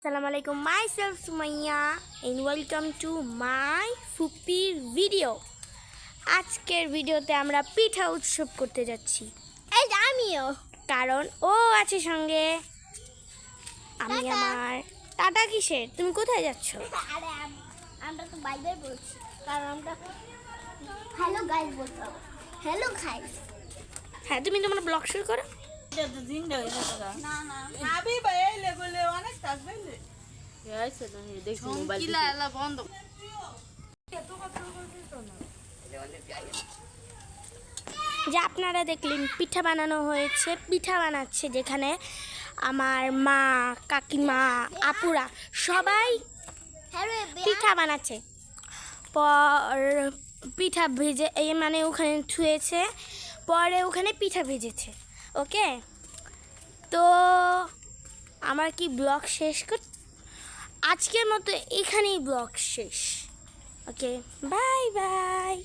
Assalamu alaikum, myself Sumaya and welcome to my ফুপির video. আজকের ভিডিওতে আমরা পিঠা উৎসব করতে যাচ্ছি। এই আমিও, কারণ ও আছে সঙ্গে। আমি আমার টাটা কিসের? তুমি কোথায় যাচ্ছ? আরে আমরা তো বাই বাই বলছি, কারণ আমরা হ্যালো গাইস বলতে হবে। Hello guys. হ্যাঁ, তুমি তোমার ব্লগ শুরু করো। না না যে আপনারা দেখলেন পিঠা বানানো হয়েছে, পিঠা বানাচ্ছে যেখানে আমার মা, কাকিমা, আপুরা সবাই পিঠা বানাচ্ছে। পর পিঠা ভেজে মানে ওখানে থুয়েছে, পরে ওখানে পিঠা ভেজেছে। ওকে, তো আমার কি ব্লগ শেষ আজকের মতো এখানেই ব্লগ শেষ। ওকে, বাই বাই।